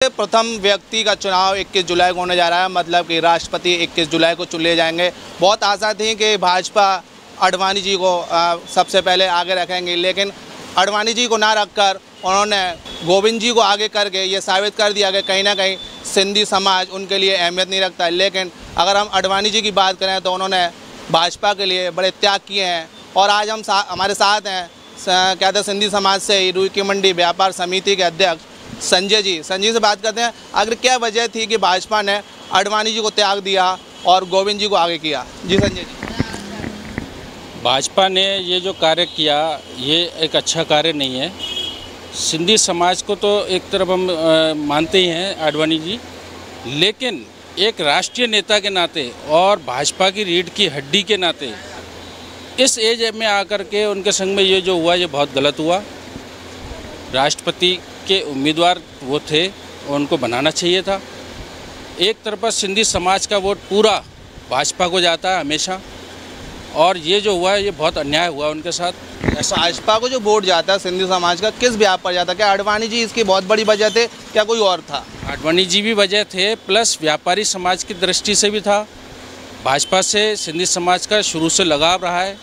प्रथम व्यक्ति का चुनाव 21 जुलाई को होने जा रहा है, मतलब कि राष्ट्रपति 21 जुलाई को चुने जाएंगे। बहुत आशा थी कि भाजपा आडवाणी जी को सबसे पहले आगे रखेंगे, लेकिन आडवाणी जी को ना रखकर उन्होंने गोविंद जी को आगे करके ये साबित कर दिया कि कहीं ना कहीं सिंधी समाज उनके लिए अहमियत नहीं रखता है। लेकिन अगर हम आडवाणी जी की बात करें तो उन्होंने भाजपा के लिए बड़े त्याग किए हैं और आज हम हमारे साथ हैं क्या था सिंधी समाज से ही रुई की मंडी व्यापार समिति के अध्यक्ष संजय जी से बात करते हैं। आखिर क्या वजह थी कि भाजपा ने आडवाणी जी को त्याग दिया और गोविंद जी को आगे किया? जी संजय जी। भाजपा ने ये जो कार्य किया ये एक अच्छा कार्य नहीं है। सिंधी समाज को तो एक तरफ हम मानते ही हैं आडवाणी जी, लेकिन एक राष्ट्रीय नेता के नाते और भाजपा की रीढ़ की हड्डी के नाते इस एज में आकर के उनके संग में ये जो हुआ ये बहुत गलत हुआ। राष्ट्रपति के उम्मीदवार वो थे, उनको बनाना चाहिए था। एक तरफा सिंधी समाज का वोट पूरा भाजपा को जाता है हमेशा, और ये जो हुआ है ये बहुत अन्याय हुआ उनके साथ। भाजपा को जो वोट जाता है सिंधी समाज का किस ब्याह पर जाता है? क्या आडवाणी जी इसकी बहुत बड़ी वजह थे, क्या कोई और था? आडवाणी जी भी वजह थे, प्लस व्यापारी समाज की दृष्टि से भी था। भाजपा से सिंधी समाज का शुरू से लगाव रहा है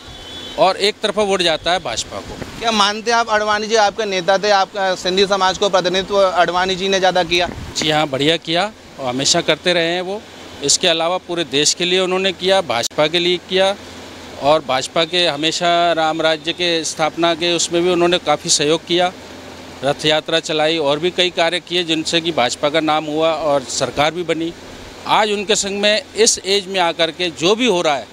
और एक तरफा वोट जाता है भाजपा को। क्या मानते हैं आप आडवाणी जी आपके नेता थे, आपका सिंधी समाज को प्रतिनिधित्व आडवाणी जी ने ज़्यादा किया? जी हाँ, बढ़िया किया और हमेशा करते रहे हैं वो। इसके अलावा पूरे देश के लिए उन्होंने किया, भाजपा के लिए किया, और भाजपा के हमेशा राम राज्य के स्थापना के उसमें भी उन्होंने काफ़ी सहयोग किया। रथ यात्रा चलाई और भी कई कार्य किए जिनसे कि भाजपा का नाम हुआ और सरकार भी बनी। आज उनके संग में इस एज में आकर के जो भी हो रहा है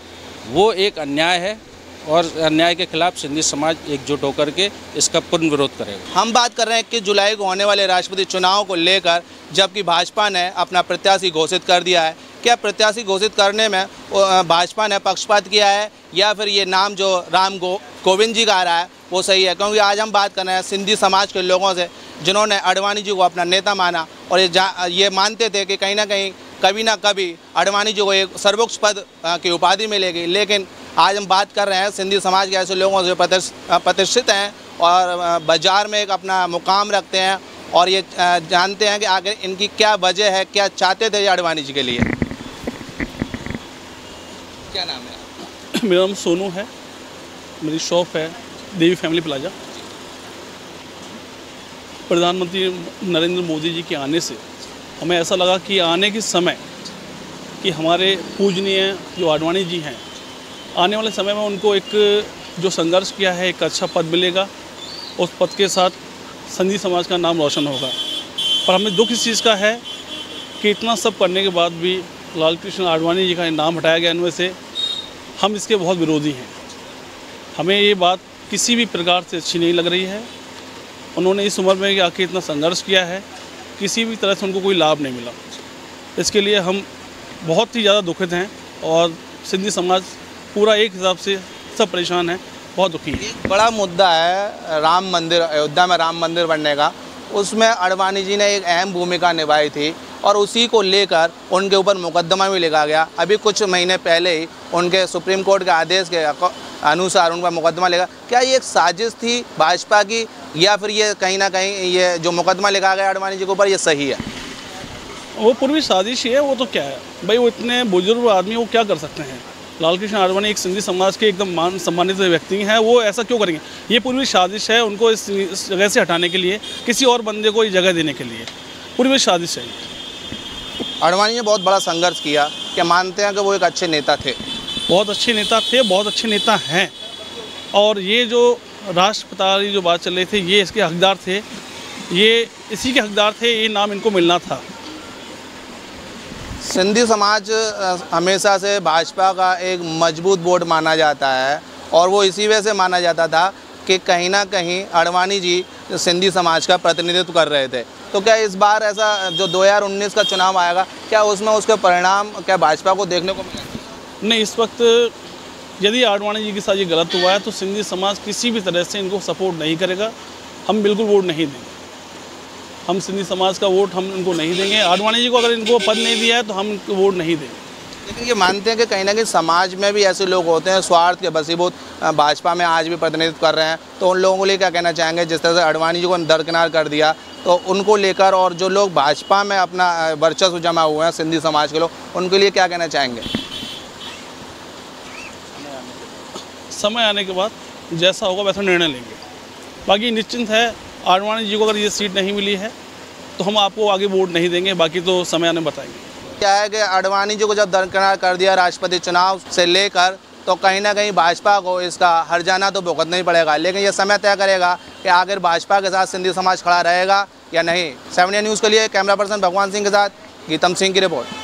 वो एक अन्याय है और अन्याय के खिलाफ सिंधी समाज एकजुट होकर के इसका पूर्ण विरोध करेगा। हम बात कर रहे हैं 21 जुलाई को होने वाले राष्ट्रपति चुनाव को लेकर, जबकि भाजपा ने अपना प्रत्याशी घोषित कर दिया है। क्या प्रत्याशी घोषित करने में भाजपा ने पक्षपात किया है या फिर ये नाम जो गोविंद जी का आ रहा है वो सही है? क्योंकि आज हम बात कर रहे हैं सिंधी समाज के लोगों से जिन्होंने आडवाणी जी को अपना नेता माना और ये मानते थे कि कहीं ना कहीं कभी ना कभी आडवाणी जी को एक सर्वोच्च पद की उपाधि मिलेगी। लेकिन आज हम बात कर रहे हैं सिंधी समाज के ऐसे लोगों से प्रतिष्ठित हैं और बाज़ार में एक अपना मुकाम रखते हैं और ये जानते हैं कि आखिर इनकी क्या वजह है, क्या चाहते थे आडवाणी जी के लिए। क्या नाम है? मेरा नाम सोनू है, मेरी शॉप है देवी फैमिली प्लाजा। प्रधानमंत्री नरेंद्र मोदी जी के आने से हमें ऐसा लगा कि आने के समय कि हमारे पूजनीय जो आडवाणी जी हैं, आने वाले समय में उनको एक जो संघर्ष किया है एक अच्छा पद मिलेगा, उस पद के साथ सिंधी समाज का नाम रोशन होगा। पर हमें दुख इस चीज़ का है कि इतना सब करने के बाद भी लाल कृष्ण आडवाणी जी का नाम हटाया गया इनमें से। हम इसके बहुत विरोधी हैं। हमें ये बात किसी भी प्रकार से अच्छी नहीं लग रही है। उन्होंने इस उम्र में आके इतना संघर्ष किया है, किसी भी तरह से उनको कोई लाभ नहीं मिला। इसके लिए हम बहुत ही ज़्यादा दुखित हैं और सिंधी समाज पूरा एक हिसाब से सब परेशान है, बहुत दुखी है। एक बड़ा मुद्दा है राम मंदिर, अयोध्या में राम मंदिर बनने का। उसमें आडवाणी जी ने एक अहम भूमिका निभाई थी और उसी को लेकर उनके ऊपर मुकदमा भी लिखा गया। अभी कुछ महीने पहले ही उनके सुप्रीम कोर्ट के आदेश के अनुसार उन पर मुकदमा लिखा। क्या ये एक साजिश थी भाजपा की या फिर ये कहीं ना कहीं ये जो मुकदमा लिखा गया आडवाणी जी के ऊपर ये सही है? वो पूरी साजिश ही है। वो तो क्या है भाई, वो इतने बुजुर्ग आदमी वो क्या कर सकते हैं? लाल कृष्ण आडवाणी एक सिंधी समाज के एकदम सम्मानित व्यक्ति हैं, वो ऐसा क्यों करेंगे? ये पूरी साजिश है उनको इस जगह से हटाने के लिए, किसी और बंदे को ये जगह देने के लिए। पूरी साजिश है। आडवाणी ने बहुत बड़ा संघर्ष किया। क्या मानते हैं कि वो एक अच्छे नेता थे? बहुत अच्छे नेता थे, बहुत अच्छे नेता हैं। और ये जो राष्ट्रपिता जो बात चल रही थी ये इसके हकदार थे, ये इसी के हकदार थे, ये नाम इनको मिलना था। सिंधी समाज हमेशा से भाजपा का एक मजबूत वोट माना जाता है और वो इसी वजह से माना जाता था कि कहीं ना कहीं आडवाणी जी सिंधी समाज का प्रतिनिधित्व कर रहे थे। तो क्या इस बार ऐसा जो 2019 का चुनाव आएगा क्या उसमें उसके परिणाम क्या भाजपा को देखने को मिलेंगे? नहीं, इस वक्त यदि आडवाणी जी के साथ ये गलत हुआ है तो सिंधी समाज किसी भी तरह से इनको सपोर्ट नहीं करेगा। हम बिल्कुल वोट नहीं देंगे। हम सिंधी समाज का वोट हम इनको नहीं देंगे। आडवाणी जी को अगर इनको पद नहीं दिया है तो हम इनको वोट नहीं देंगे। लेकिन ये मानते हैं कि कहीं ना कहीं समाज में भी ऐसे लोग होते हैं स्वार्थ के बसीबूत भाजपा में आज भी प्रतिनिधित्व कर रहे हैं, तो उन लोगों को लिए क्या कहना चाहेंगे? जिस तरह से अडवाणी जी को दरकिनार कर दिया, तो उनको लेकर और जो लोग भाजपा में अपना वर्चस्व जमा हुए हैं सिंधी समाज के लोग, उनके लिए क्या कहना चाहेंगे? समय आने के बाद जैसा होगा वैसा निर्णय लेंगे। बाकी निश्चिंत है, आडवाणी जी को अगर ये सीट नहीं मिली है तो हम आपको आगे वोट नहीं देंगे, बाकी तो समय आने बताएंगे। क्या है कि अडवाणी जी को जब दरकिनार कर दिया राष्ट्रपति चुनाव से लेकर, तो कहीं ना कहीं भाजपा को इसका हर्जाना तो भुगतना ही पड़ेगा, लेकिन यह समय तय करेगा कि आखिर भाजपा के साथ सिंधी समाज खड़ा रहेगा या नहीं। 7 न्यूज़ के लिए कैमरा पर्सन भगवान सिंह के साथ गीतम सिंह की रिपोर्ट।